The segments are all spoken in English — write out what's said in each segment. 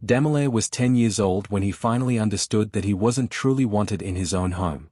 Demele was 10 years old when he finally understood that he wasn't truly wanted in his own home.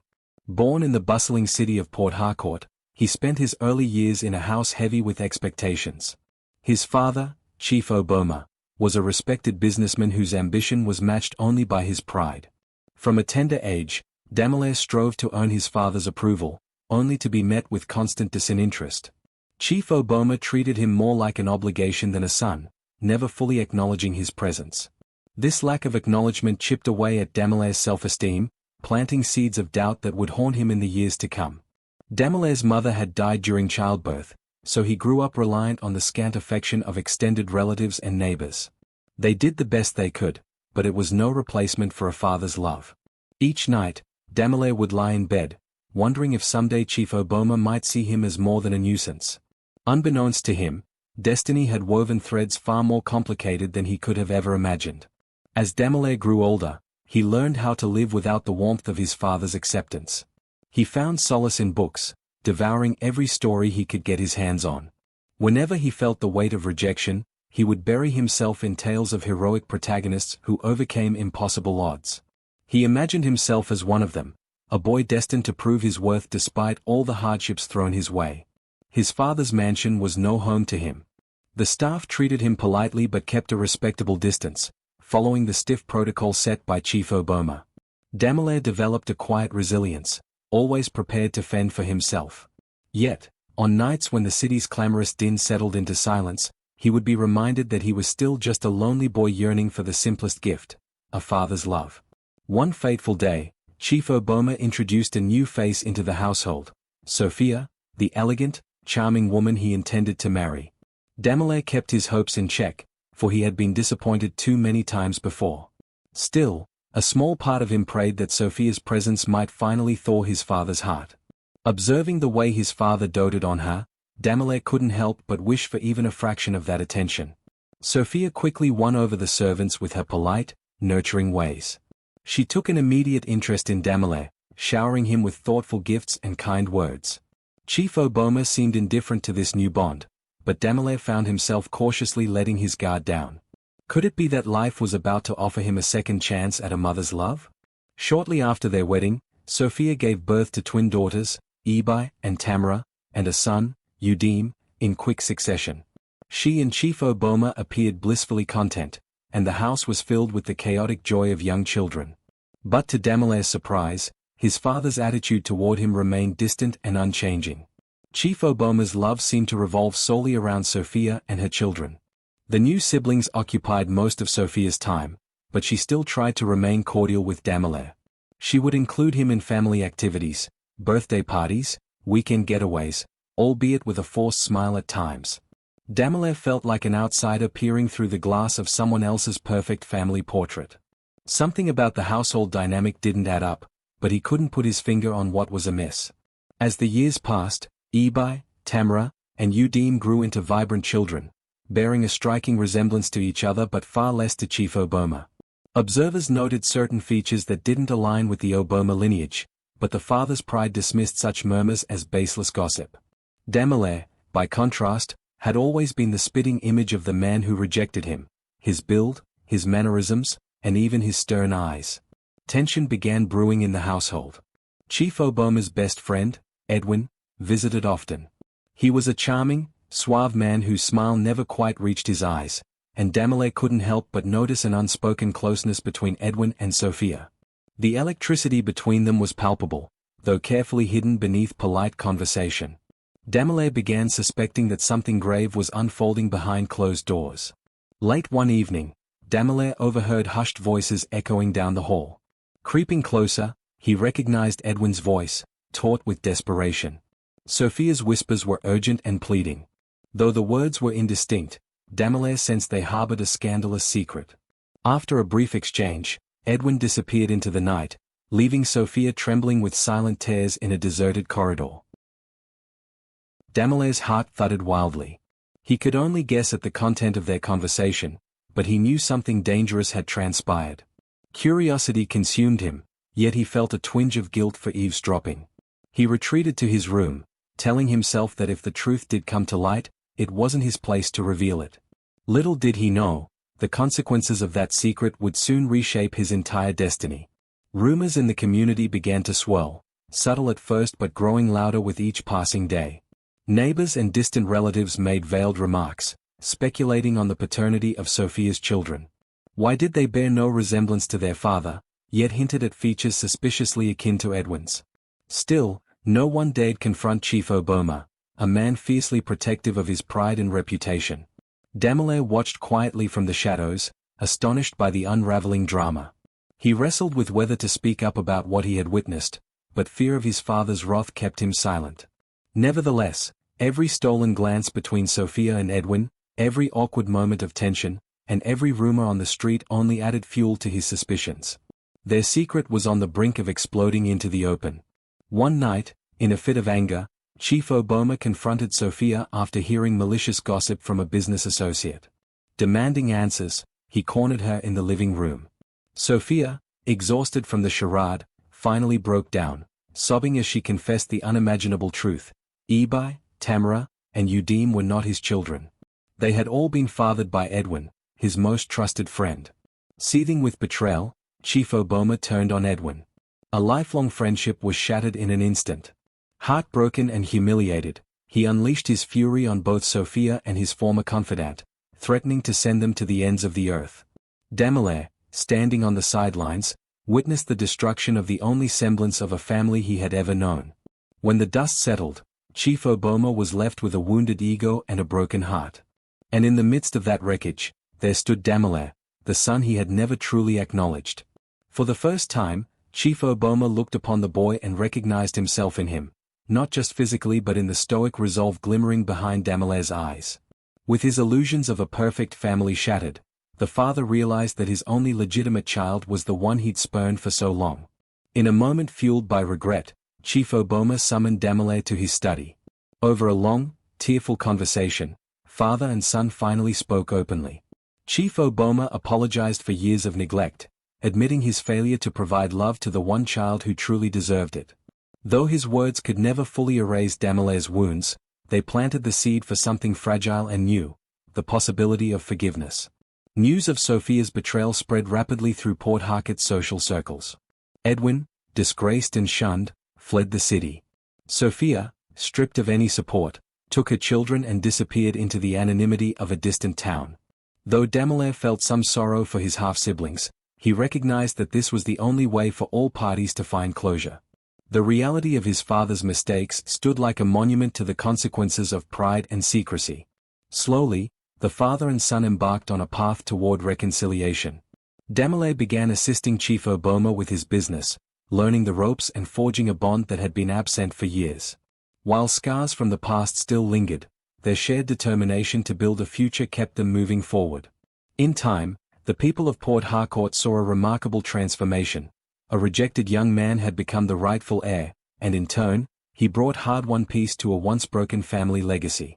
Born in the bustling city of Port Harcourt, he spent his early years in a house heavy with expectations. His father, Chief Oboma, was a respected businessman whose ambition was matched only by his pride. From a tender age, Demele strove to earn his father's approval, only to be met with constant disinterest. Chief Oboma treated him more like an obligation than a son, never fully acknowledging his presence. This lack of acknowledgement chipped away at Demele's self-esteem, planting seeds of doubt that would haunt him in the years to come. Demele's mother had died during childbirth, so he grew up reliant on the scant affection of extended relatives and neighbors. They did the best they could, but it was no replacement for a father's love. Each night, Demele would lie in bed, wondering if someday Chief Oboma might see him as more than a nuisance. Unbeknownst to him, destiny had woven threads far more complicated than he could have ever imagined. As Demele grew older, he learned how to live without the warmth of his father's acceptance. He found solace in books, devouring every story he could get his hands on. Whenever he felt the weight of rejection, he would bury himself in tales of heroic protagonists who overcame impossible odds. He imagined himself as one of them, a boy destined to prove his worth despite all the hardships thrown his way. His father's mansion was no home to him. The staff treated him politely but kept a respectable distance, following the stiff protocol set by Chief Oboma. Demele developed a quiet resilience, always prepared to fend for himself. Yet, on nights when the city's clamorous din settled into silence, he would be reminded that he was still just a lonely boy yearning for the simplest gift, a father's love. One fateful day, Chief Oboma introduced a new face into the household, Sophia, the elegant, charming woman he intended to marry. Demele kept his hopes in check, for he had been disappointed too many times before. Still, a small part of him prayed that Sophia's presence might finally thaw his father's heart. Observing the way his father doted on her, Demele couldn't help but wish for even a fraction of that attention. Sophia quickly won over the servants with her polite, nurturing ways. She took an immediate interest in Demele, showering him with thoughtful gifts and kind words. Chief Oboma seemed indifferent to this new bond, but Demele found himself cautiously letting his guard down. Could it be that life was about to offer him a second chance at a mother's love? Shortly after their wedding, Sophia gave birth to twin daughters, Ibai and Tamara, and a son, Udim, in quick succession. She and Chief Oboma appeared blissfully content, and the house was filled with the chaotic joy of young children. But to Demele's surprise, his father's attitude toward him remained distant and unchanging. Chief Oboma's love seemed to revolve solely around Sophia and her children. The new siblings occupied most of Sophia's time, but she still tried to remain cordial with Demele. She would include him in family activities, birthday parties, weekend getaways, albeit with a forced smile at times. Demele felt like an outsider peering through the glass of someone else's perfect family portrait. Something about the household dynamic didn't add up, but he couldn't put his finger on what was amiss. As the years passed, Ibai, Tamara, and Udim grew into vibrant children, bearing a striking resemblance to each other but far less to Chief Oboma. Observers noted certain features that didn't align with the Oboma lineage, but the father's pride dismissed such murmurs as baseless gossip. Demele, by contrast, had always been the spitting image of the man who rejected him, his build, his mannerisms, and even his stern eyes. Tension began brewing in the household. Chief Oboma's best friend, Edwin, visited often. He was a charming, suave man whose smile never quite reached his eyes, and Demele couldn't help but notice an unspoken closeness between Edwin and Sophia. The electricity between them was palpable, though carefully hidden beneath polite conversation. Demele began suspecting that something grave was unfolding behind closed doors. Late one evening, Demele overheard hushed voices echoing down the hall. Creeping closer, he recognized Edwin's voice, taut with desperation. Sophia's whispers were urgent and pleading. Though the words were indistinct, Demele sensed they harbored a scandalous secret. After a brief exchange, Edwin disappeared into the night, leaving Sophia trembling with silent tears in a deserted corridor. Demele's heart thudded wildly. He could only guess at the content of their conversation, but he knew something dangerous had transpired. Curiosity consumed him, yet he felt a twinge of guilt for eavesdropping. He retreated to his room, telling himself that if the truth did come to light, it wasn't his place to reveal it. Little did he know, the consequences of that secret would soon reshape his entire destiny. Rumors in the community began to swirl, subtle at first but growing louder with each passing day. Neighbors and distant relatives made veiled remarks, speculating on the paternity of Sophia's children. Why did they bear no resemblance to their father, yet hinted at features suspiciously akin to Edwin's? Still, no one dared confront Chief Oboma, a man fiercely protective of his pride and reputation. Damile watched quietly from the shadows, astonished by the unraveling drama. He wrestled with whether to speak up about what he had witnessed, but fear of his father's wrath kept him silent. Nevertheless, every stolen glance between Sophia and Edwin, every awkward moment of tension, and every rumor on the street only added fuel to his suspicions. Their secret was on the brink of exploding into the open. One night, in a fit of anger, Chief Oboma confronted Sophia after hearing malicious gossip from a business associate. Demanding answers, he cornered her in the living room. Sophia, exhausted from the charade, finally broke down, sobbing as she confessed the unimaginable truth. Ibai, Tamara, and Udim were not his children. They had all been fathered by Edwin, his most trusted friend. Seething with betrayal, Chief Oboma turned on Edwin. A lifelong friendship was shattered in an instant. Heartbroken and humiliated, he unleashed his fury on both Sophia and his former confidant, threatening to send them to the ends of the earth. Damile, standing on the sidelines, witnessed the destruction of the only semblance of a family he had ever known. When the dust settled, Chief Oboma was left with a wounded ego and a broken heart. And in the midst of that wreckage, there stood Damile, the son he had never truly acknowledged. For the first time, Chief Oboma looked upon the boy and recognized himself in him, not just physically but in the stoic resolve glimmering behind Damile's eyes. With his illusions of a perfect family shattered, the father realized that his only legitimate child was the one he'd spurned for so long. In a moment fueled by regret, Chief Oboma summoned Damile to his study. Over a long, tearful conversation, father and son finally spoke openly. Chief Oboma apologized for years of neglect, admitting his failure to provide love to the one child who truly deserved it. Though his words could never fully erase Damile's wounds, they planted the seed for something fragile and new, the possibility of forgiveness. News of Sophia's betrayal spread rapidly through Port Harcourt's social circles. Edwin, disgraced and shunned, fled the city. Sophia, stripped of any support, took her children and disappeared into the anonymity of a distant town. Though Damile felt some sorrow for his half-siblings, he recognized that this was the only way for all parties to find closure. The reality of his father's mistakes stood like a monument to the consequences of pride and secrecy. Slowly, the father and son embarked on a path toward reconciliation. Damile began assisting Chief Oboma with his business, learning the ropes and forging a bond that had been absent for years. While scars from the past still lingered, their shared determination to build a future kept them moving forward. In time, the people of Port Harcourt saw a remarkable transformation. A rejected young man had become the rightful heir, and in turn, he brought hard-won peace to a once broken family legacy.